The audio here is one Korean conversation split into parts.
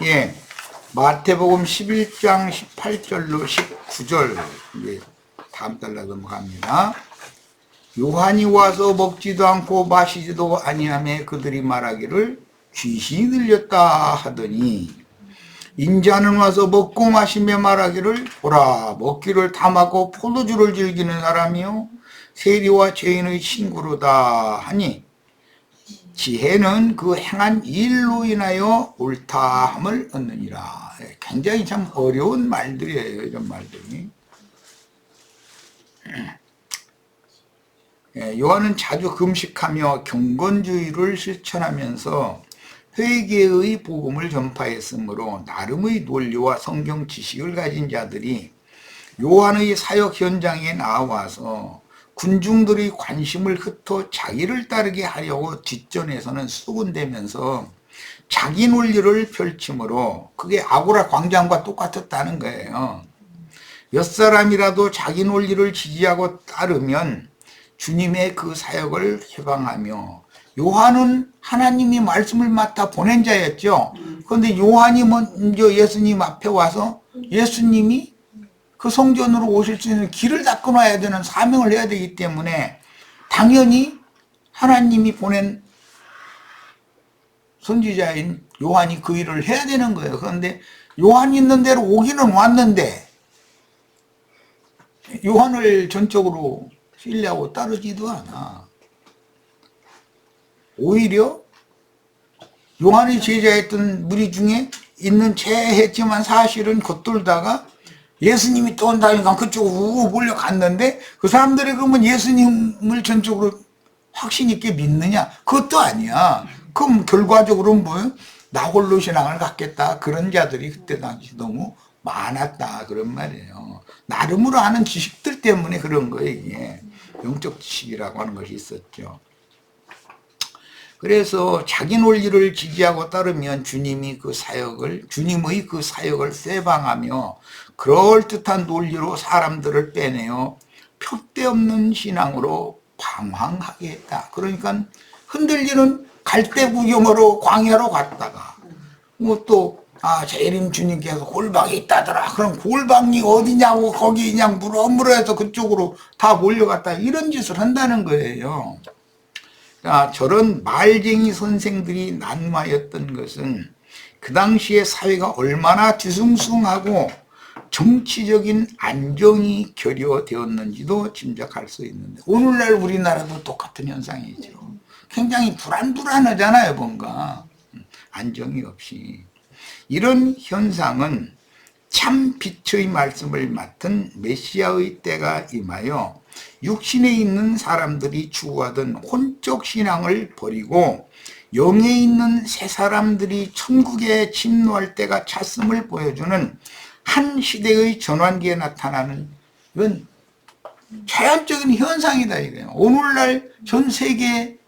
예, 마태복음 11장 18절로 19절, 예, 다음 달로 넘어갑니다. 요한이 와서 먹지도 않고 마시지도 아니하며 그들이 말하기를 귀신이 들렸다 하더니, 인자는 와서 먹고 마시며 말하기를 보라, 먹기를 탐하고 포도주를 즐기는 사람이요 세리와 죄인의 친구로다 하니, 지혜는 그 행한 일로 인하여 옳다함을 얻느니라. 굉장히 참 어려운 말들이에요, 이런 말들이. 요한은 자주 금식하며 경건주의를 실천하면서 회개의 복음을 전파했으므로 나름의 논리와 성경 지식을 가진 자들이 요한의 사역 현장에 나와서 군중들의 관심을 흩어 자기를 따르게 하려고 뒷전에서는 수군대면서 자기 논리를 펼치므로 그게 아고라 광장과 똑같았다는 거예요. 몇 사람이라도 자기 논리를 지지하고 따르면 주님의 그 사역을 해방하며, 요한은 하나님이 말씀을 맡아 보낸 자였죠. 그런데 요한이 먼저 예수님 앞에 와서 예수님이 그 성전으로 오실 수 있는 길을 닦아놔야 되는 사명을 해야 되기 때문에 당연히 하나님이 보낸 선지자인 요한이 그 일을 해야 되는 거예요. 그런데 요한이 있는 대로 오기는 왔는데 요한을 전적으로 신뢰하고 따르지도 않아. 오히려 요한이 제자였던 무리 중에 있는 체했지만 사실은 겉돌다가 예수님이 또 온다니까 그쪽으로 우고 몰려갔는데, 그 사람들이 그러면 예수님을 전적으로 확신 있게 믿느냐? 그것도 아니야. 그럼 결과적으로는 뭐예요? 나 홀로 신앙을 갖겠다, 그런 자들이 그때 당시 너무 많았다, 그런 말이에요. 나름으로 하는 지식들 때문에 그런 거예요. 이게 영적 지식이라고 하는 것이 있었죠. 그래서 자기 논리를 지지하고 따르면 주님의 그 사역을 쇠방하며 그럴듯한 논리로 사람들을 빼내어 표대 없는 신앙으로 방황하게 했다. 그러니까 흔들리는 갈대구경으로 광야로 갔다가 재림 주님께서 골방이 있다더라. 그럼 골방이 어디냐고 거기 그냥 물어물어해서 그쪽으로 다 몰려갔다, 이런 짓을 한다는 거예요. 저런 말쟁이 선생들이 난무하였던 것은 그 당시에 사회가 얼마나 뒤숭숭하고 정치적인 안정이 결여되었는지도 짐작할 수 있는데, 오늘날 우리나라도 똑같은 현상이죠. 굉장히 불안하잖아요. 뭔가 안정이 없이. 이런 현상은 참 빛의 말씀을 맡은 메시아의 때가 임하여 육신에 있는 사람들이 추구하던 혼적 신앙을 버리고 영에 있는 새 사람들이 천국에 침노할 때가 찼음을 보여주는 한 시대의 전환기에 나타나는, 이건 자연적인 현상이다 이거예요. 오늘날 전 세계,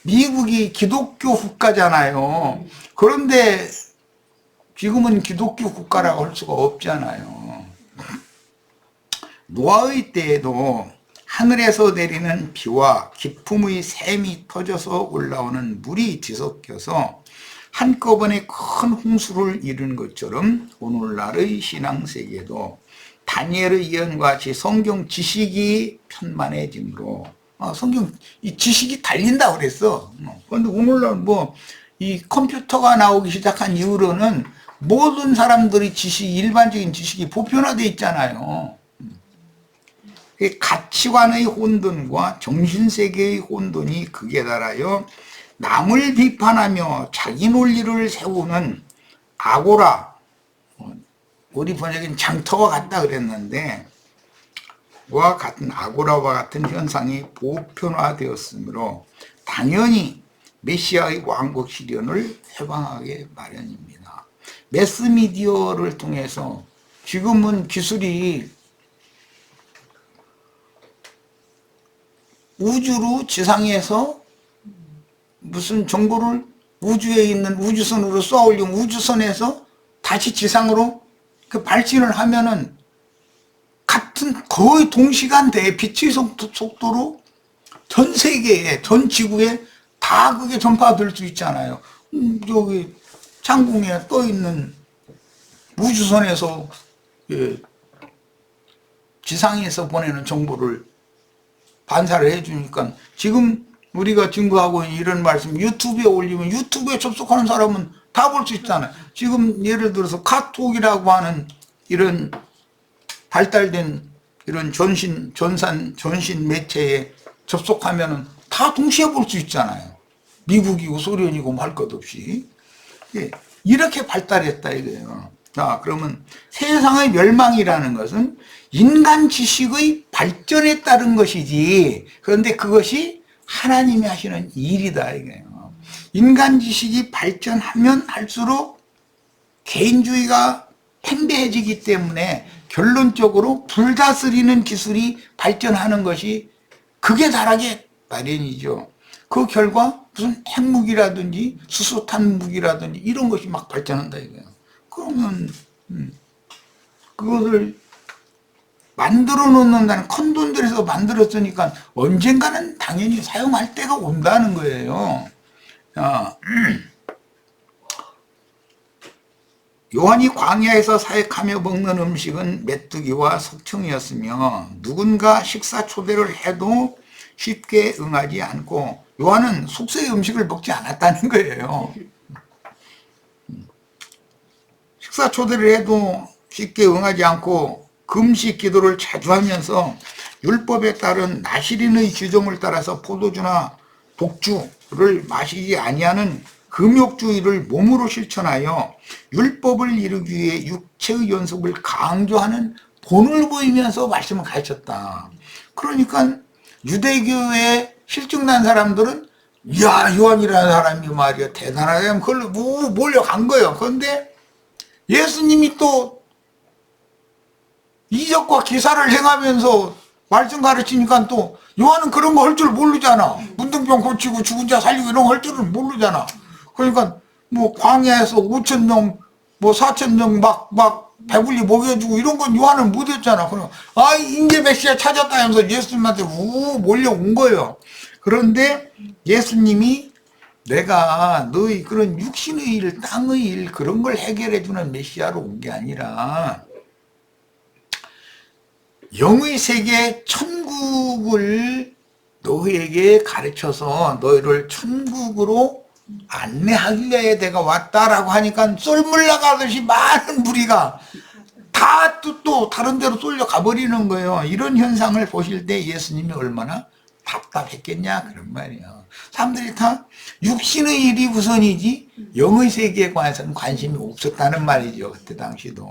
미국이 기독교 국가잖아요. 그런데 지금은 기독교 국가라고 할 수가 없잖아요. 노아의 때에도 하늘에서 내리는 비와 기품의 샘이 터져서 올라오는 물이 뒤섞여서 한꺼번에 큰 홍수를 이룬 것처럼 오늘날의 신앙세계도 다니엘의 예언과 같이 성경 지식이 편만해지므로, 성경 이 지식이 달린다 그랬어. 그런데 오늘날 이 컴퓨터가 나오기 시작한 이후로는 모든 사람들의 일반적인 지식이 보편화되어 있잖아요. 가치관의 혼돈과 정신세계의 혼돈이 극에 달하여 남을 비판하며 자기 논리를 세우는 아고라, 우리 번역엔 장터와 같다 그랬는데, 아고라와 같은 현상이 보편화되었으므로 당연히 메시아의 왕국 실현을 해방하게 마련입니다. 매스미디어를 통해서 지금은 기술이 우주로 지상에서 무슨 정보를 우주에 있는 우주선으로 쏘아올리면 우주선에서 다시 지상으로 그 발진을 하면은 거의 동시간대에 빛의 속도로 전 세계에, 전 지구에 다 그게 전파될 수 있잖아요. 창궁에 떠 있는 우주선에서 지상에서 보내는 정보를 반사를 해주니까 지금 우리가 증거하고 있는 이런 말씀 유튜브에 올리면 유튜브에 접속하는 사람은 다 볼 수 있잖아요. 지금 예를 들어서 카톡이라고 하는 이런 발달된 이런 전신 매체에 접속하면은 다 동시에 볼 수 있잖아요. 미국이고 소련이고 할 것 없이. 예, 이렇게 발달했다 이거예요. 자, 그러면 세상의 멸망이라는 것은 인간 지식의 발전에 따른 것이지, 그런데 그것이 하나님이 하시는 일이다 이거예요. 인간 지식이 발전하면 할수록 개인주의가 팽배해지기 때문에 결론적으로 불다스리는 기술이 발전하는 것이 극에 달하게 마련이죠. 그 결과 무슨 핵무기라든지 수소탄 무기라든지 이런 것이 막 발전한다 이거예요. 그러면 그것을 만들어 놓는다는, 큰돈들에서 만들었으니까 언젠가는 당연히 사용할 때가 온다는 거예요. 요한이 광야에서 사역하며 먹는 음식은 메뚜기와 석청이었으며 누군가 식사 초대를 해도 쉽게 응하지 않고, 요한은 숙소의 음식을 먹지 않았다는 거예요. 식사 초대를 해도 쉽게 응하지 않고 금식 기도를 자주 하면서 율법에 따른 나시린의 규정을 따라서 포도주나 독주를 마시지 아니하는 금욕주의를 몸으로 실천하여 율법을 이루기 위해 육체의 연습을 강조하는 본을 보이면서 말씀을 가르쳤다. 그러니까 유대교에 실증난 사람들은 이야, 요한이라는 사람이 말이야 대단하다, 그걸로 몰려간 거예요. 그런데 예수님이 또 이적과 기사를 행하면서 말씀 가르치니까 또 요한은 그런 거 할 줄 모르잖아. 문둥병 고치고 죽은 자 살리고 이런 거 할 줄은 모르잖아. 그러니까 뭐 광야에서 5,000명 뭐 4,000명 막 배불리 먹여주고 이런 건 요한은 못했잖아. 그럼 이제 메시아 찾았다 하면서 예수님한테 몰려온 거예요. 그런데 예수님이 내가 너희 그런 육신의 일, 땅의 일 그런 걸 해결해 주는 메시아로 온 게 아니라 영의 세계 천국을 너희에게 가르쳐서 너희를 천국으로 안내하길래 내가 왔다라고 하니까 쏠물 나가듯이 많은 무리가 다 또 다른 데로 쏠려 가버리는 거예요. 이런 현상을 보실 때 예수님이 얼마나 답답했겠냐 그런 말이에요. 사람들이 다 육신의 일이 우선이지 영의 세계에 관해서는 관심이 없었다는 말이죠. 그때 당시도.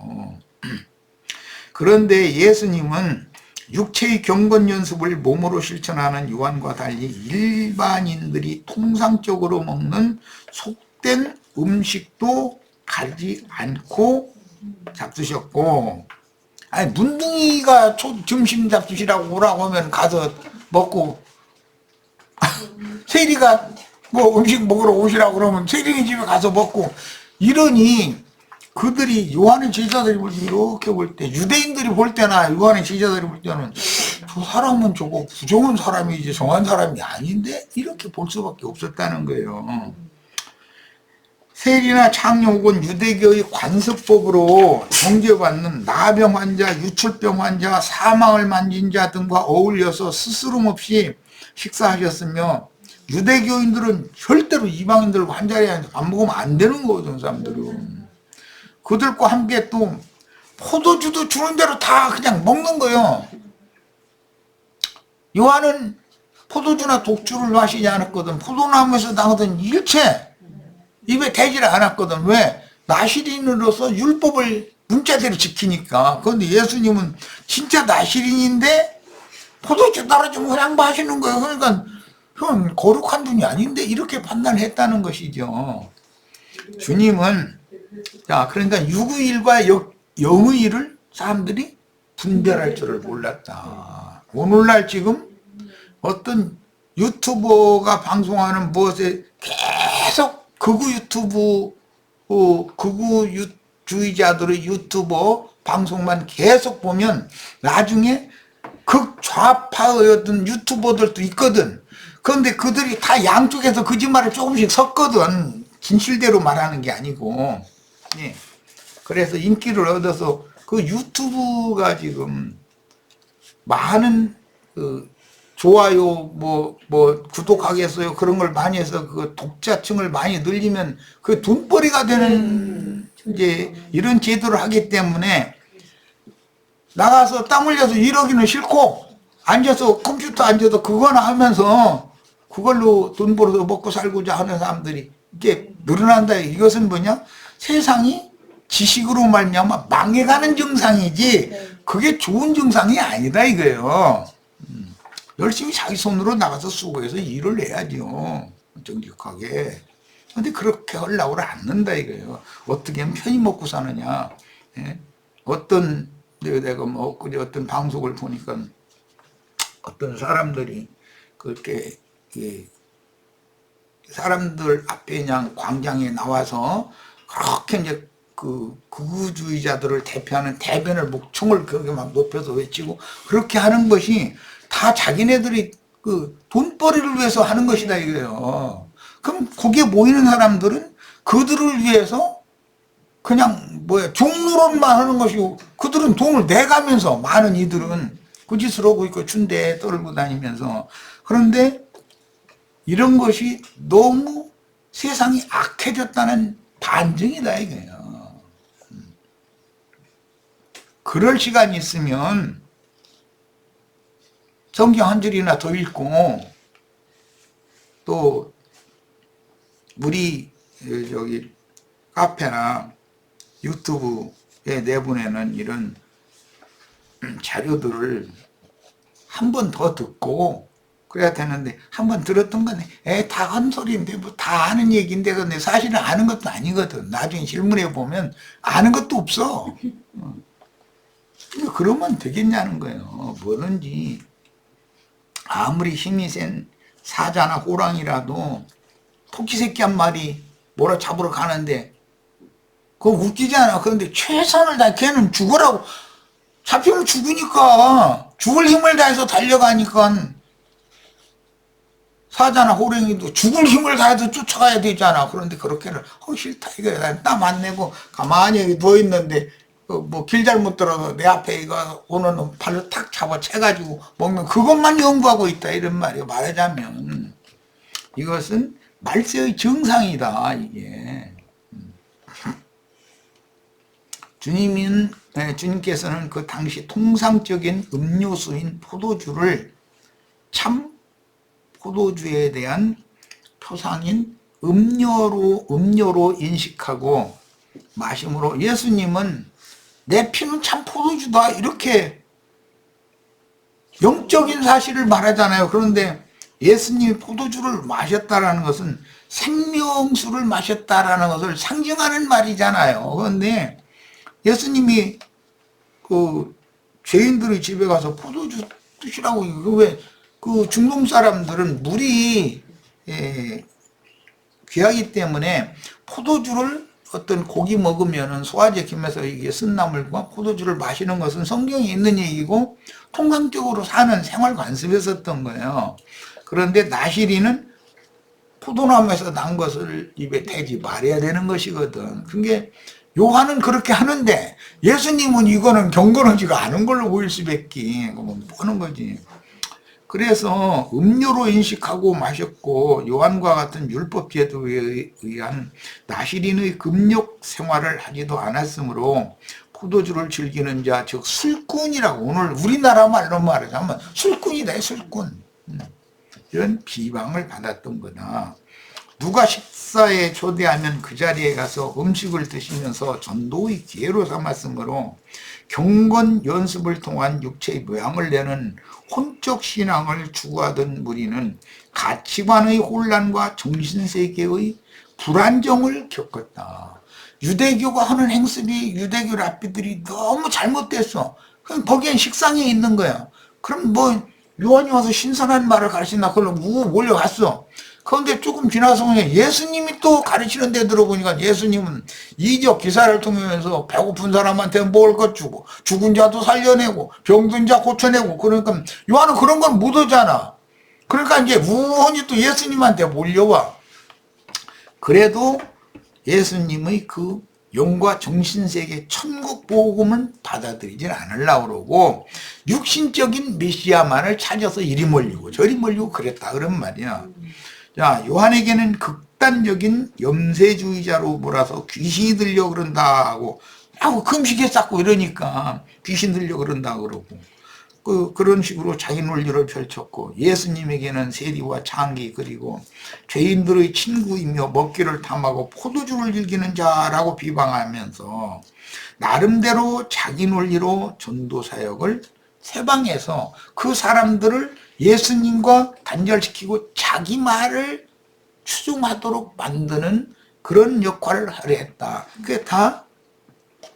그런데 예수님은 육체의 경건 연습을 몸으로 실천하는 요한과 달리 일반인들이 통상적으로 먹는 속된 음식도 가지 않고 잡수셨고, 문둥이가 점심 잡수시라고 오라고 하면 가서 먹고, 세리가 뭐 음식 먹으러 오시라고 그러면 세리네 집에 가서 먹고, 이러니 그들이 요한의 제자들이 볼 때 이렇게 볼 때, 유대인들이 볼 때나 요한의 제자들이 볼 때는 저 사람은 저거 부정한 사람이지 정한 사람이 아닌데 이렇게 볼 수밖에 없었다는 거예요. 세리나 창녀 혹은 유대교의 관습법으로 정죄받는 나병 환자, 유출병 환자, 사망을 만진 자 등과 어울려서 스스럼 없이 식사하셨으며, 유대교인들은 절대로 이방인들과 한 자리에 앉아서 밥 먹으면 안 되는 거거든. 사람들은 그들과 함께 또 포도주도 주는 대로 다 그냥 먹는 거예요. 요한은 포도주나 독주를 마시지 않았거든. 포도나무에서 나오던 일체 입에 대지를 않았거든. 왜? 나시린으로서 율법을 문자대로 지키니까. 그런데 예수님은 진짜 나시린인데 포도주 따라주면 그냥 마시는 거예요. 그러니까 형 거룩한 분이 아닌데 이렇게 판단했다는 것이죠. 주님은 그러니까 육의 일과 영의 일을 사람들이 분별할 줄을 몰랐다. 오늘날 지금 어떤 유튜버가 방송하는 무엇에 계속 극우주의자들의 유튜버 방송만 계속 보면 나중에 극좌파의 어떤 유튜버들도 있거든. 그런데 그들이 다 양쪽에서 거짓말을 조금씩 섞거든. 진실대로 말하는 게 아니고. 예. 그래서 인기를 얻어서 그 유튜브가 지금 많은 그 좋아요 뭐 구독하겠어요 그런 걸 많이 해서 그 독자층을 많이 늘리면 그 돈벌이가 되는 이제 이런 제도를 하기 때문에 나가서 땀 흘려서 이러기는 싫고 앉아서 컴퓨터 앉아서 그거나 하면서 그걸로 돈 벌어서 먹고 살고자 하는 사람들이 이게 늘어난다. 이것은 뭐냐? 세상이 지식으로 말미암아 망해가는 증상이지 그게 좋은 증상이 아니다 이거예요. 열심히 자기 손으로 나가서 수고해서 일을 해야죠. 정직하게. 근데 그렇게 하려고 않는다 이거예요. 어떻게 하면 편히 먹고 사느냐. 예? 내가 뭐 어떤 방송을 보니까 어떤 사람들이 그렇게 사람들 앞에 그냥 광장에 나와서 그렇게 이제 그 극우주의자들을 대표하는 대변을 목청을 그렇게 막 높여서 외치고 그렇게 하는 것이 다 자기네들이 그 돈벌이를 위해서 하는 것이다 이거예요. 그럼 거기에 모이는 사람들은 그들을 위해서 그냥 종로론만 하는 것이고 그들은 돈을 내가면서 많은 이들은 그 짓을 하고 있고 춘대 떨고 다니면서 그런데 이런 것이 너무 세상이 악해졌다는 반증이다 이거예요. 그럴 시간이 있으면 성경 한 줄이나 더 읽고 또 우리 저기 카페나 유튜브에 내보내는 이런 자료들을 한 번 더 듣고 그래야 되는데 한 번 들었던 건 다 헛소리인데 뭐 다 아는 얘기인데 근데 사실은 아는 것도 아니거든. 나중에 질문해 보면 아는 것도 없어. 그러면 되겠냐는 거예요. 뭐든지 아무리 힘이 센 사자나 호랑이라도 토끼 새끼 한 마리 몰아잡으러 가는데 그거 웃기지 않아. 그런데 최선을 다 걔는 죽으라고 잡히면 죽으니까 죽을 힘을 다해서 달려가니까 사자나 호랑이도 죽을 힘을 다해서 쫓아가야 되잖아. 그런데 그렇게는 싫다 이거야. 땀 안 내고 가만히 여기 누워있는데 뭐 길 잘못 들어서 내 앞에 이거 오는 놈 발로 탁 잡아 채가지고 먹는 그것만 연구하고 있다 이런 말이에요. 말하자면 이것은 말세의 정상이다 이게. 주님께서는 그 당시 통상적인 음료수인 포도주를 참 포도주에 대한 표상인 음료로 인식하고 마심으로 예수님은 내 피는 참 포도주다 이렇게 영적인 사실을 말하잖아요. 그런데 예수님이 포도주를 마셨다라는 것은 생명수를 마셨다라는 것을 상징하는 말이잖아요. 그런데 예수님이 그 죄인들의 집에 가서 포도주 드시라고 왜 그 중동 사람들은 물이 귀하기 때문에 포도주를 어떤 고기 먹으면은 소화제 김에서 이게 쓴나물과 포도주를 마시는 것은 성경에 있는 얘기고 통상적으로 사는 생활 관습에 썼던 거예요. 그런데 나시리는 포도나무에서 난 것을 입에 대지 말아야 되는 것이거든. 그게 요한은 그렇게 하는데 예수님은 이거는 경건하지가 않은 걸로 보일 수밖에 뭐 하는 거지. 그래서 음료로 인식하고 마셨고 요한과 같은 율법 제도에 의한 나시린의 금욕 생활을 하지도 않았으므로 포도주를 즐기는 자 즉 술꾼이라고 오늘 우리나라 말로 말하자면 술꾼이다 술꾼 이런 비방을 받았던 거다. 누가 식사에 초대하면 그 자리에 가서 음식을 드시면서 전도의 기회로 삼았으므로 경건 연습을 통한 육체의 모양을 내는 혼적 신앙을 추구하던 무리는 가치관의 혼란과 정신세계의 불안정을 겪었다. 유대교가 하는 행습이 유대교 랍비들이 너무 잘못됐어. 그럼 거기엔 식상에 있는 거야. 그럼 뭐 요한이 와서 신선한 말을 가르친다 그걸로 몰려갔어. 그런데 조금 지나서 예수님이 또 가르치는 데 들어보니까 예수님은 이적 기사를 통해서 배고픈 사람한테 먹을 것 주고 죽은 자도 살려내고 병든 자 고쳐내고 그러니까 요한은 그런 건 못 하잖아. 그러니까 이제 우원이 또 예수님한테 몰려와. 그래도 예수님의 그 영과 정신세계 천국 복음은 받아들이질 않으려고 그러고 육신적인 메시아만을 찾아서 이리 몰리고 저리 몰리고 그랬다 그런 말이야. 자, 요한에게는 극단적인 염세주의자로 몰아서 귀신이 들려 그런다 하고 금식에 쌓고 이러니까 귀신 들려 그런다 그러고 그런 식으로 자기 논리를 펼쳤고, 예수님에게는 세리와 창기 그리고 죄인들의 친구이며 먹기를 탐하고 포도주를 즐기는 자라고 비방하면서 나름대로 자기 논리로 전도사역을 세방에서 그 사람들을 예수님과 단절시키고 자기 말을 추종하도록 만드는 그런 역할을 하려 했다. 그게 다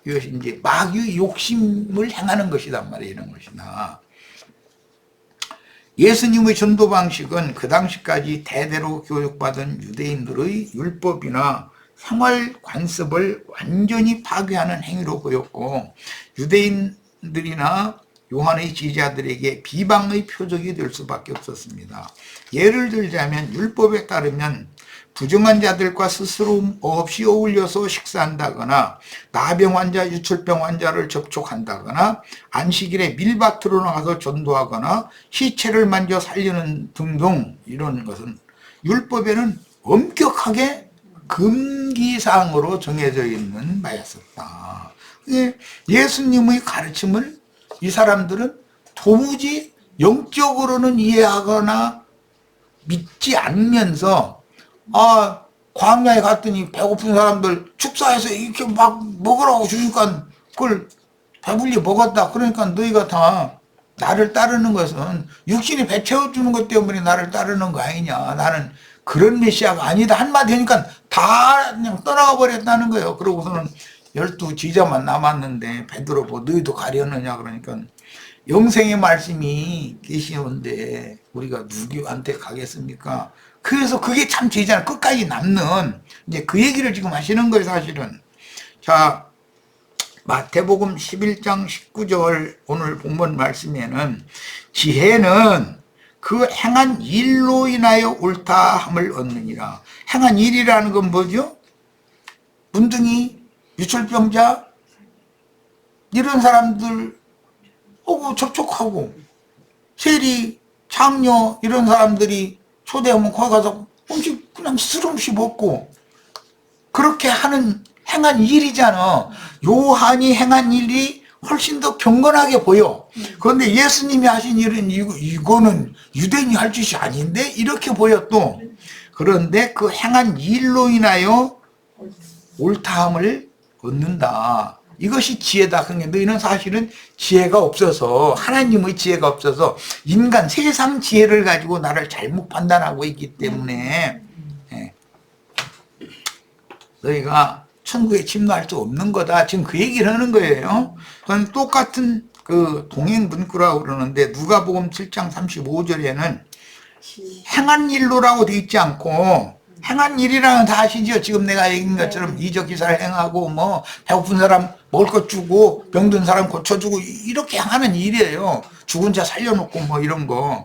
이것이 이제 마귀의 욕심을 행하는 것이단 말이에요. 이런 것이다. 예수님의 전도 방식은 그 당시까지 대대로 교육받은 유대인들의 율법이나 생활 관습을 완전히 파괴하는 행위로 보였고, 유대인들이나 요한의 지지자들에게 비방의 표적이 될 수밖에 없었습니다. 예를 들자면 율법에 따르면 부정한 자들과 스스로 없이 어울려서 식사한다거나 나병 환자, 유출병 환자를 접촉한다거나 안식일에 밀밭으로 나가서 전도하거나 시체를 만져 살리는 등등 이런 것은 율법에는 엄격하게 금기사항으로 정해져 있는 바였었다. 예수님의 가르침을 이 사람들은 도무지 영적으로는 이해하거나 믿지 않으면서 광야에 갔더니 배고픈 사람들 축사해서 이렇게 막 먹으라고 주니까 그걸 배불리 먹었다. 그러니까 너희가 다 나를 따르는 것은 육신이 배 채워주는 것 때문에 나를 따르는 거 아니냐. 나는 그런 메시아가 아니다. 한마디 하니까 다 그냥 떠나가 버렸다는 거예요. 그러고서는 12 지자만 남았는데 베드로 뭐 너희도 가려느냐 그러니까 영생의 말씀이 계시는데 우리가 누구한테 가겠습니까? 그래서 그게 참 제자는 끝까지 남는 이제 그 얘기를 지금 하시는 거예요, 사실은. 자, 마태복음 11장 19절 오늘 본문 말씀에는 지혜는 그 행한 일로 인하여 옳다함을 얻느니라. 행한 일이라는 건 뭐죠? 문둥이, 유출병자 이런 사람들 오고 접촉하고 세리, 창녀 이런 사람들이 초대하면 거기 가서 음식 그냥 스름없이 먹고 그렇게 하는 행한 일이잖아. 요한이 행한 일이 훨씬 더 경건하게 보여. 그런데 예수님이 하신 일은 이거는 유대인이 할 짓이 아닌데 이렇게 보여 또. 그런데 그 행한 일로 인하여 옳다함을 얻는다. 이것이 지혜다. 그러니까 너희는 사실은 지혜가 없어서 하나님의 지혜가 없어서 인간 세상 지혜를 가지고 나를 잘못 판단하고 있기 때문에 너희가 천국에 침노할 수 없는 거다. 지금 그 얘기를 하는 거예요. 그건 똑같은 그 동행 문구라고 그러는데 누가복음 7장 35절에는 행한 일로라고 돼 있지 않고 행한 일이라는 다 아시죠? 지금 내가 얘기한 것처럼 이적 기사를 행하고 뭐 배고픈 사람 먹을 것 주고 병든 사람 고쳐주고 이렇게 하는 일이에요. 죽은 자 살려놓고 뭐 이런 거.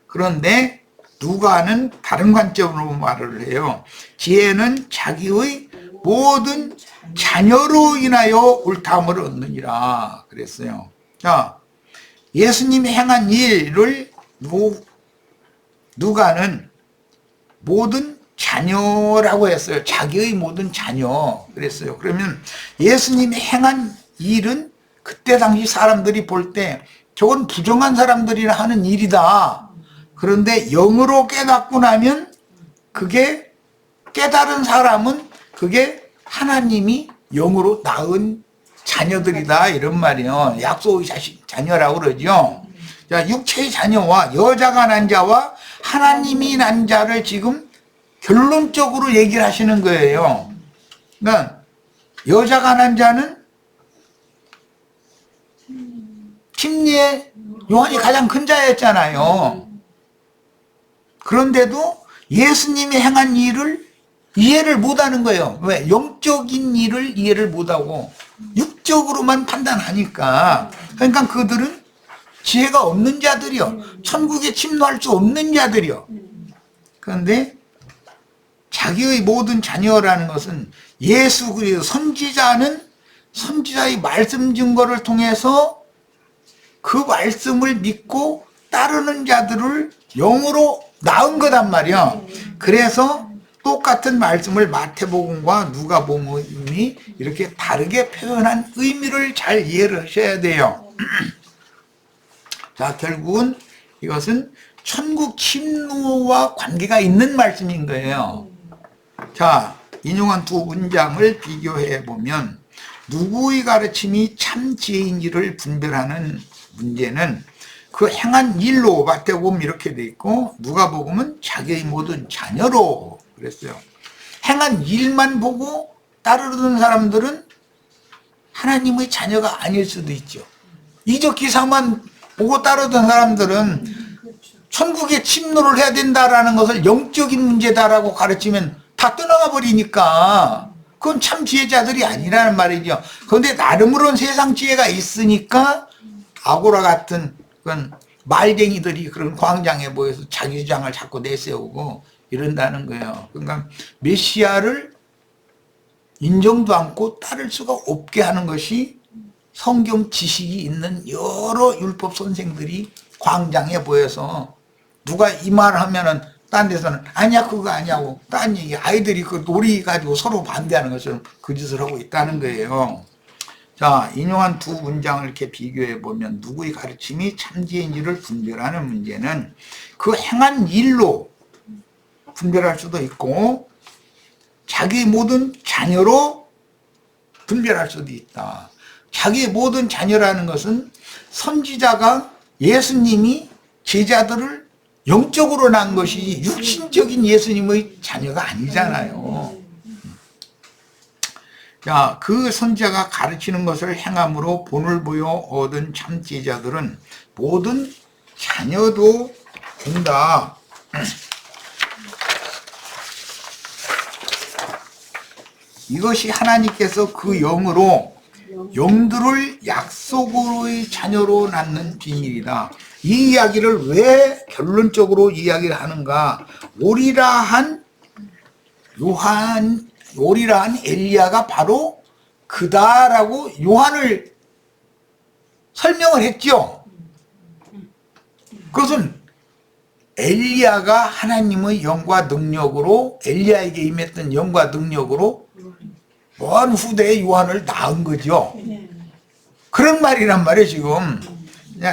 그런데 누가는 다른 관점으로 말을 해요. 지혜는 자기의 모든 자녀로 인하여 옳다함을 얻느니라 그랬어요. 자, 예수님이 행한 일을 누가는 모든 자녀라고 했어요. 자기의 모든 자녀 그랬어요. 그러면 예수님이 행한 일은 그때 당시 사람들이 볼 때 저건 부정한 사람들이나 하는 일이다. 그런데 영으로 깨닫고 나면 그게 깨달은 사람은 그게 하나님이 영으로 낳은 자녀들이다 이런 말이에요. 약속의 자녀라고 그러죠. 자, 육체의 자녀와 여자가 난 자와 하나님이 난 자를 지금 결론적으로 얘기를 하시는 거예요. 그러니까 여자가 난 자는 침례 요한이 가장 큰 자였잖아요. 그런데도 예수님이 행한 일을 이해를 못하는 거예요. 왜? 영적인 일을 이해를 못하고 육적으로만 판단하니까. 그러니까 그들은 지혜가 없는 자들이요. 천국에 침노할 수 없는 자들이요. 그런데 자기의 모든 자녀라는 것은 예수 그리스도 선지자의 말씀 증거를 통해서 그 말씀을 믿고 따르는 자들을 영으로 낳은 거단 말이야. 그래서 똑같은 말씀을 마태복음과 누가복음이 이렇게 다르게 표현한 의미를 잘 이해를 하셔야 돼요. 자, 결국은 이것은 천국 침노와 관계가 있는 말씀인 거예요. 자, 인용한 두 문장을 비교해 보면 누구의 가르침이 참 지혜인지를 분별하는 문제는 그 행한 일로 마태복음 이렇게 돼 있고 누가복음은 자기의 모든 자녀로 그랬어요. 행한 일만 보고 따르는 사람들은 하나님의 자녀가 아닐 수도 있죠. 이적 기사만 보고 따르던 사람들은 천국에 침노를 해야 된다라는 것을 영적인 문제다라고 가르치면 다 떠나가 버리니까 그건 참 지혜자들이 아니라는 말이죠. 그런데 나름으로는 세상 지혜가 있으니까 아고라 같은 그런 말쟁이들이 그런 광장에 모여서 자기 주장을 자꾸 내세우고 이런다는 거예요. 그러니까 메시아를 인정도 않고 따를 수가 없게 하는 것이 성경 지식이 있는 여러 율법 선생들이 광장에 모여서 누가 이 말을 하면은 딴 데서는 아니야 그거 아니야고 딴 얘기 아이들이 그 놀이 가지고 서로 반대하는 것처럼 그 짓을 하고 있다는 거예요. 자, 인용한 두 문장을 이렇게 비교해 보면 누구의 가르침이 참지혜인지를 분별하는 문제는 그 행한 일로 분별할 수도 있고 자기 모든 자녀로 분별할 수도 있다. 자기의 모든 자녀라는 것은 선지자가 예수님이 제자들을 영적으로 낳은 것이 육신적인 예수님의 자녀가 아니잖아요. 자, 그 선지자가 가르치는 것을 행함으로 본을 보여 얻은 참 제자들은 모든 자녀도 된다. 이것이 하나님께서 그 영으로 영들을 약속으로의 자녀로 낳는 비밀이다. 이 이야기를 왜 결론적으로 이야기를 하는가? 오리라한 엘리야가 바로 그다라고 요한을 설명을 했죠. 그것은 엘리야가 하나님의 영과 능력으로 엘리야에게 임했던 영과 능력으로 먼 후대의 요한을 낳은 거죠. 그런 말이란 말이에요 지금.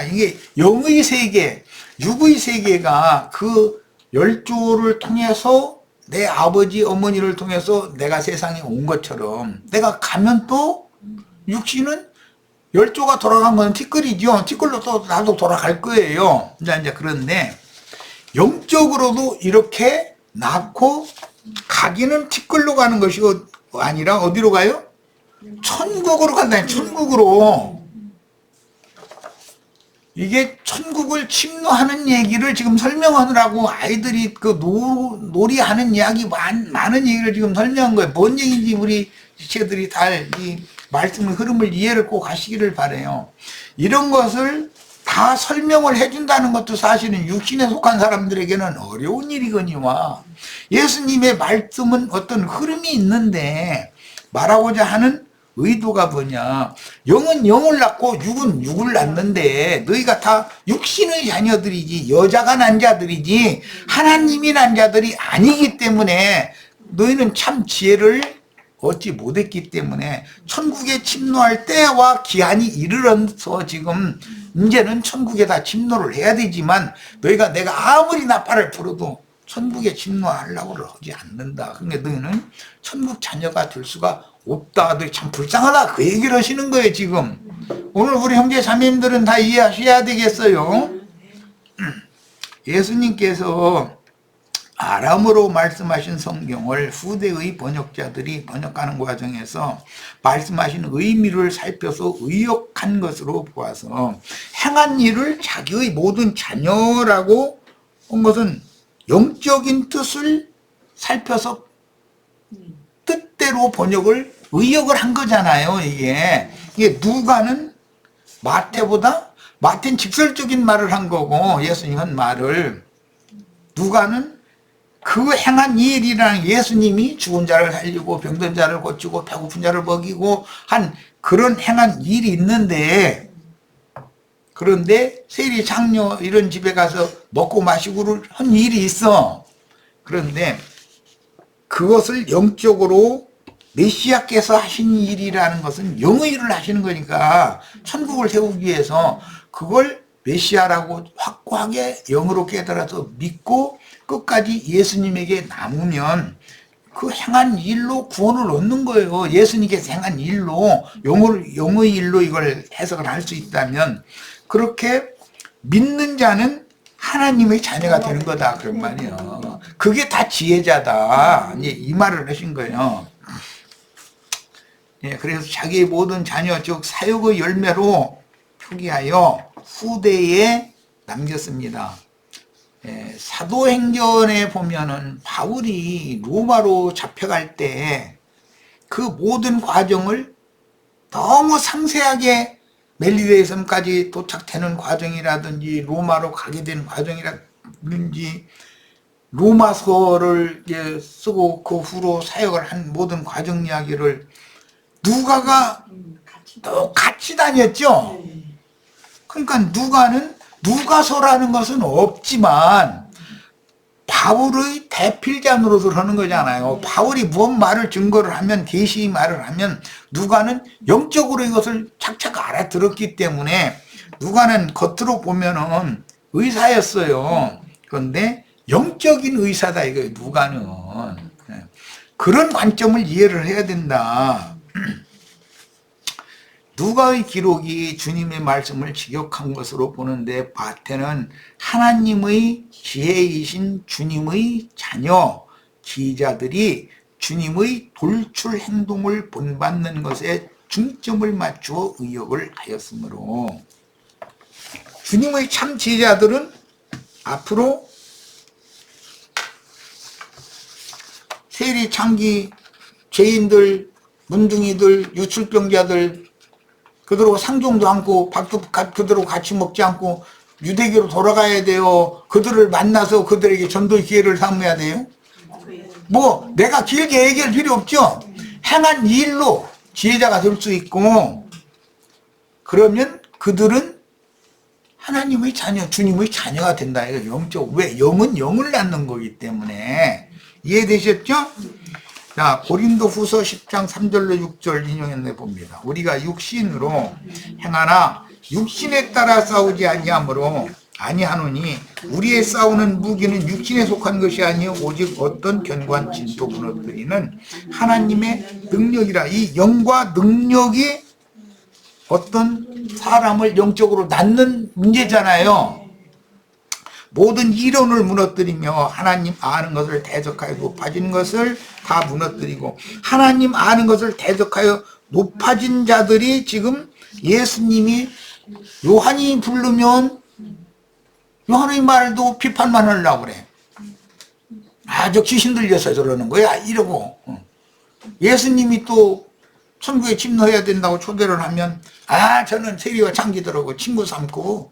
이게 영의 세계, 육의 세계가 그 열조를 통해서 내 아버지 어머니를 통해서 내가 세상에 온 것처럼 내가 가면 또 육신은 열조가 돌아간 건 티끌이죠. 티끌로 또 나도 돌아갈 거예요. 이제 그런데 영적으로도 이렇게 낳고 가기는 티끌로 가는 것이 아니라 어디로 가요? 천국으로 간다. 천국으로. 이게 천국을 침노하는 얘기를 지금 설명하느라고 아이들이 그 놀이하는 이야기 많은 얘기를 지금 설명한 거예요. 뭔 얘기인지 우리 지체들이 다 이 말씀의 흐름을 이해를 꼭 하시기를 바라요. 이런 것을 다 설명을 해준다는 것도 사실은 육신에 속한 사람들에게는 어려운 일이거니와 예수님의 말씀은 어떤 흐름이 있는데 말하고자 하는 의도가 뭐냐. 영은 영을 낳고 육은 육을 낳는데 너희가 다 육신의 자녀들이지 여자가 난 자들이지 하나님이 난 자들이 아니기 때문에 너희는 참 지혜를 얻지 못했기 때문에 천국에 침노할 때와 기한이 이르러서 지금 이제는 천국에 다 침노를 해야 되지만 너희가 내가 아무리 나팔을 불어도 천국에 침노하려고 하지 않는다. 그러니까 너희는 천국 자녀가 될 수가 없다. 너 참 불쌍하다. 그 얘기를 하시는 거예요 지금. 오늘 우리 형제 자매님들은 다 이해하셔야 되겠어요. 예수님께서 아람어로 말씀하신 성경을 후대의 번역자들이 번역하는 과정에서 말씀하신 의미를 살펴서 의역한 것으로 보아서 행한 일을 자기의 모든 자녀라고 한 것은 영적인 뜻을 살펴서 뜻대로 번역을 의역을 한 거잖아요. 이게 누가는 마태는 직설적인 말을 한 거고 예수님 한 말을 누가는 그 행한 일이랑 예수님이 죽은 자를 살리고 병든 자를 고치고 배고픈 자를 먹이고 한 그런 행한 일이 있는데, 그런데 세리 장녀 이런 집에 가서 먹고 마시고 한 일이 있어. 그런데 그것을 영적으로 메시아께서 하신 일이라는 것은 영의 일을 하시는 거니까 천국을 세우기 위해서 그걸 메시아라고 확고하게 영으로 깨달아서 믿고 끝까지 예수님에게 남으면 그 행한 일로 구원을 얻는 거예요. 예수님께서 행한 일로, 영의 일로 이걸 해석을 할 수 있다면, 그렇게 믿는 자는 하나님의 자녀가 되는 거다, 그런 말이에요. 그게 다 지혜자다, 이 말을 하신 거예요. 예, 그래서 자기의 모든 자녀, 즉 사역의 열매로 표기하여 후대에 남겼습니다. 예, 사도행전에 보면은 바울이 로마로 잡혀갈 때 그 모든 과정을 너무 상세하게 멜리데의 섬까지 도착되는 과정이라든지 로마로 가게 된 과정이라든지 로마서를 이제 쓰고 그 후로 사역을 한 모든 과정 이야기를 누가가 똑같이 다녔죠. 그러니까 누가는 누가서라는 것은 없지만 바울의 대필자노릇을 하는 거잖아요. 바울이 무슨 말을 증거를 하면, 계시 말을 하면 누가는 영적으로 이것을 착착 알아들었기 때문에 누가는 겉으로 보면은 의사였어요. 그런데 영적인 의사다 이거예요, 누가는. 그런 관점을 이해를 해야 된다. 누가의 기록이 주님의 말씀을 직역한 것으로 보는데, 바테는 하나님의 지혜이신 주님의 자녀, 기자들이 주님의 돌출 행동을 본받는 것에 중점을 맞추어 의역을 하였으므로, 주님의 참 지혜자들은 앞으로 세리 창기, 죄인들, 문둥이들, 유출병자들, 그들하고 상종도 않고 밥도 그들하고 같이 먹지 않고 유대교로 돌아가야 돼요. 그들을 만나서 그들에게 전도의 기회를 삼아야 돼요. 뭐 내가 길게 얘기할 필요 없죠. 행한 일로 지혜자가 될 수 있고, 그러면 그들은 하나님의 자녀, 주님의 자녀가 된다. 이거 영적, 왜? 영은 영을 낳는 거기 때문에. 이해되셨죠? 자, 고린도 후서 10장 3절로 6절 인용해 봅니다. 우리가 육신으로 행하나 육신에 따라 싸우지 아니하노니 우리의 싸우는 무기는 육신에 속한 것이 아니요 오직 어떤 견고한 진토 무너뜨리는 하나님의 능력이라. 이 영과 능력이 어떤 사람을 영적으로 낳는 문제잖아요. 모든 이론을 무너뜨리며 하나님 아는 것을 대적하여 높아진 것을 다 무너뜨리고, 하나님 아는 것을 대적하여 높아진 자들이 지금 예수님이 요한이 부르면 요한의 말도 비판만 하려고 그래. 아, 저 귀신 들려서 저러는 거야 이러고, 예수님이 또 천국에 침노해야 된다고 초대를 하면, 아, 저는 세리와 창기들하고 친구 삼고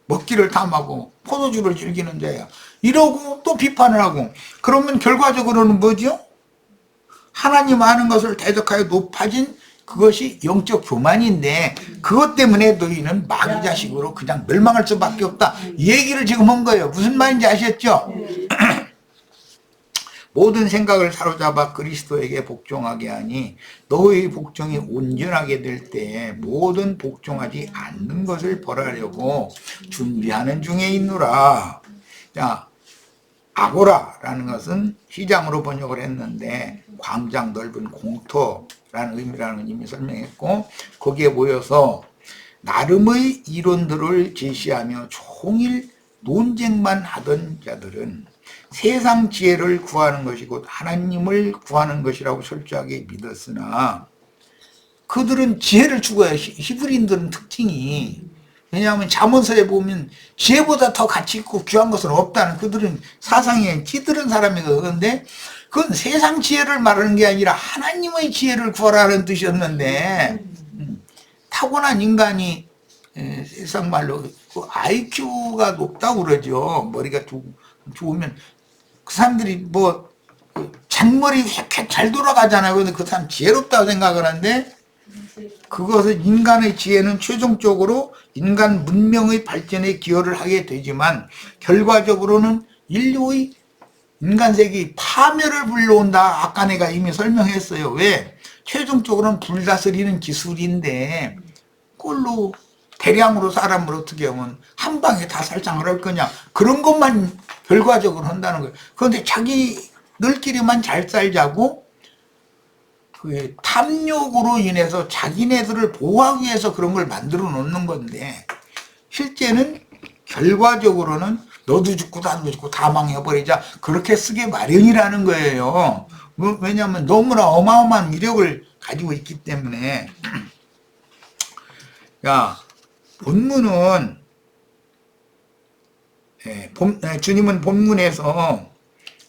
먹기를 탐하고 포도주를 즐기는 자야 이러고 또 비판을 하고, 그러면 결과적으로는 뭐죠? 하나님 아는 것을 대적하여 높아진 그것이 영적 교만인데, 그것 때문에 너희는 마귀 자식으로 그냥 멸망할 수밖에 없다, 이 얘기를 지금 한 거예요. 무슨 말인지 아셨죠? 모든 생각을 사로잡아 그리스도에게 복종하게 하니 너의 복종이 온전하게 될 때에 모든 복종하지 않는 것을 벌하려고 준비하는 중에 있노라. 자, 아고라라는 것은 시장으로 번역을 했는데 광장, 넓은 공터라는 의미라는 이미 설명했고, 거기에 모여서 나름의 이론들을 제시하며 종일 논쟁만 하던 자들은 세상 지혜를 구하는 것이고 하나님을 구하는 것이라고 철저하게 믿었으나, 그들은 지혜를 추구해요. 히브리인들은 특징이, 왜냐하면 잠언서에 보면 지혜보다 더 가치 있고 귀한 것은 없다는, 그들은 사상에 찌들은 사람이거든요. 그런데 그건 세상 지혜를 말하는 게 아니라 하나님의 지혜를 구하라는 뜻이었는데, 타고난 인간이 세상 말로 IQ가 높다고 그러죠. 머리가 좋으면 그 사람들이 뭐 잔머리 획획 잘 돌아가잖아요. 근데 그 사람 지혜롭다고 생각을 하는데 그것은 인간의 지혜는 최종적으로 인간 문명의 발전에 기여를 하게 되지만 결과적으로는 인류의 인간 세계 파멸을 불러온다. 아까 내가 이미 설명했어요. 왜? 최종적으로는 불다스리는 기술인데 그걸로 대량으로 사람을 어떻게 하면 한 방에 다 살상을 할 거냐. 그런 것만 결과적으로 한다는 거예요. 그런데 자기들끼리만 잘 살자고 그 탐욕으로 인해서 자기네들을 보호하기 위해서 그런 걸 만들어 놓는 건데 실제는 결과적으로는 너도 죽고 나도 죽고 다 망해버리자 그렇게 쓰게 마련이라는 거예요. 왜냐하면 너무나 어마어마한 위력을 가지고 있기 때문에. 야, 본문은 주님은 본문에서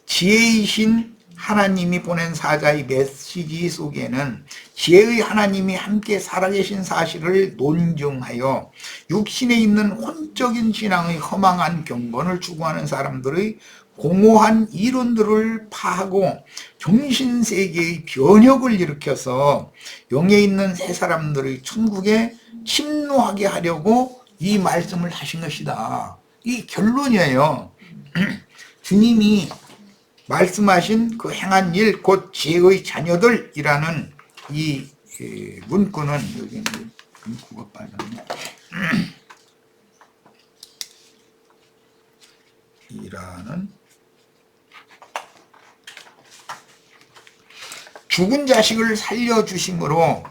지혜이신 하나님이 보낸 사자의 메시지 속에는 지혜의 하나님이 함께 살아계신 사실을 논증하여 육신에 있는 혼적인 신앙의 허망한 경건을 추구하는 사람들의 공허한 이론들을 파하고 정신세계의 변혁을 일으켜서 영에 있는 새 사람들의 천국에 침노하게 하려고 이 말씀을 하신 것이다. 이 결론이에요. 주님이 말씀하신 그 행한 일, 곧 지혜의 자녀들이라는 이 문구는 여기 문구가 빠졌네. 이라는 죽은 자식을 살려주심으로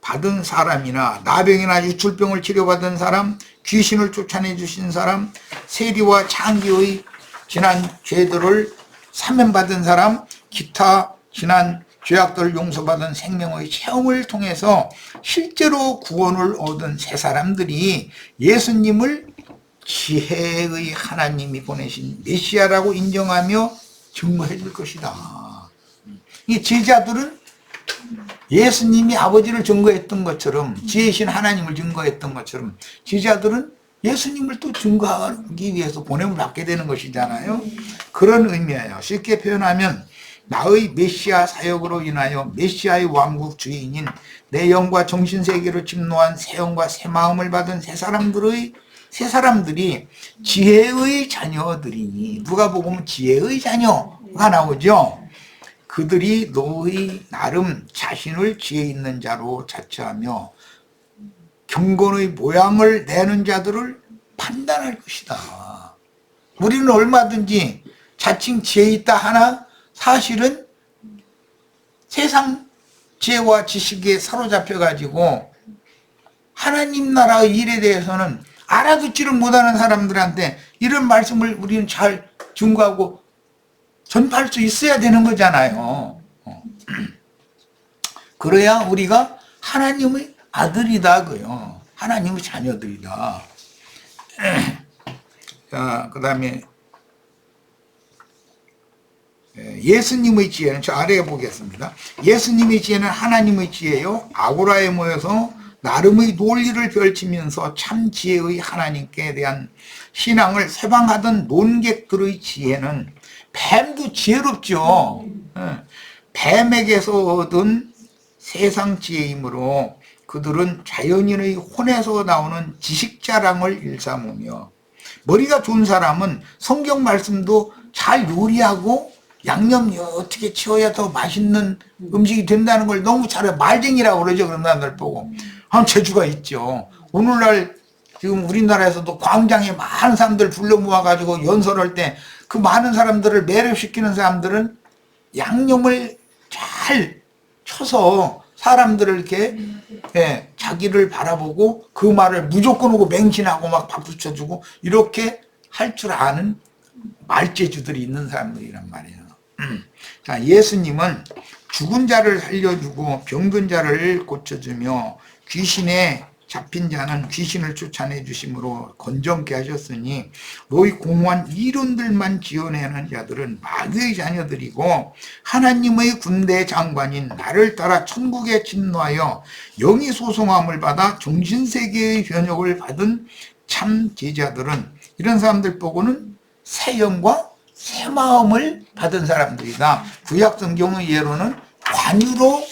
받은 사람이나 나병이나 유출병을 치료받은 사람, 귀신을 쫓아내 주신 사람, 세리와 창기의 지난 죄들을 사면받은 사람, 기타 지난 죄악들을 용서받은 생명의 체험을 통해서 실제로 구원을 얻은 새 사람들이 예수님을 지혜의 하나님이 보내신 메시아라고 인정하며 증거해 줄 것이다. 이 제자들은 예수님이 아버지를 증거했던 것처럼, 지혜신 하나님을 증거했던 것처럼 제자들은 예수님을 또 증거하기 위해서 보냄을 받게 되는 것이잖아요. 그런 의미예요. 쉽게 표현하면 나의 메시아 사역으로 인하여 메시아의 왕국 주인인 내 영과 정신세계로 침노한 새 영과 새 마음을 받은 새 사람들이 지혜의 자녀들이니, 누가 보면 지혜의 자녀가 나오죠. 그들이 너희 나름 자신을 지혜 있는 자로 자처하며 경건의 모양을 내는 자들을 판단할 것이다. 우리는 얼마든지 자칭 지혜 있다 하나 사실은 세상 지혜와 지식에 사로잡혀 가지고 하나님 나라의 일에 대해서는 알아듣지를 못하는 사람들한테 이런 말씀을 우리는 잘 증거하고 전파할 수 있어야 되는 거잖아요. 그래야 우리가 하나님의 아들이다고요. 하나님의 자녀들이다. 자, 그 다음에 예수님의 지혜는 저 아래에 보겠습니다. 예수님의 지혜는 하나님의 지혜요, 아고라에 모여서 나름의 논리를 펼치면서 참 지혜의 하나님께 대한 신앙을 세방하던 논객들의 지혜는 뱀도 지혜롭죠. 뱀에게서 얻은 세상 지혜이므로 그들은 자연인의 혼에서 나오는 지식자랑을 일삼으며, 머리가 좋은 사람은 성경 말씀도 잘 요리하고 양념 어떻게 치워야 더 맛있는 음식이 된다는 걸 너무 잘해. 말쟁이라고 그러죠. 그런 사람들 보고. 한 재주가 있죠. 오늘날 지금 우리나라에서도 광장에 많은 사람들 불러 모아가지고 연설할 때 그 많은 사람들을 매료시키는 사람들은 양념을 잘 쳐서 사람들을 이렇게 자기를 바라보고 그 말을 무조건 오고 맹신하고 막 박수 쳐주고 이렇게 할 줄 아는 말재주들이 있는 사람들이란 말이에요. 자, 예수님은 죽은 자를 살려주고 병든 자를 고쳐주며 귀신에 잡힌 자는 귀신을 쫓아내 주심으로 건전케 하셨으니 너희 공허한 이론들만 지어내는 자들은 마귀의 자녀들이고 하나님의 군대 장관인 나를 따라 천국에 침노하여 영이 소송함을 받아 정신세계의 변혁을 받은 참 제자들은, 이런 사람들 보고는 새 영과 새 마음을 받은 사람들이다. 구약 성경의 예로는 관유로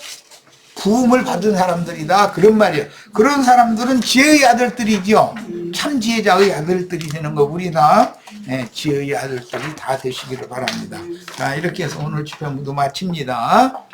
부음을 받은 사람들이다. 그런 말이에요. 그런 사람들은 지혜의 아들들이죠. 참 지혜자의 아들들이 되는 거 우리 다 지혜의 아들들이 다 되시기를 바랍니다. 자, 이렇게 해서 오늘 집회 모두 마칩니다.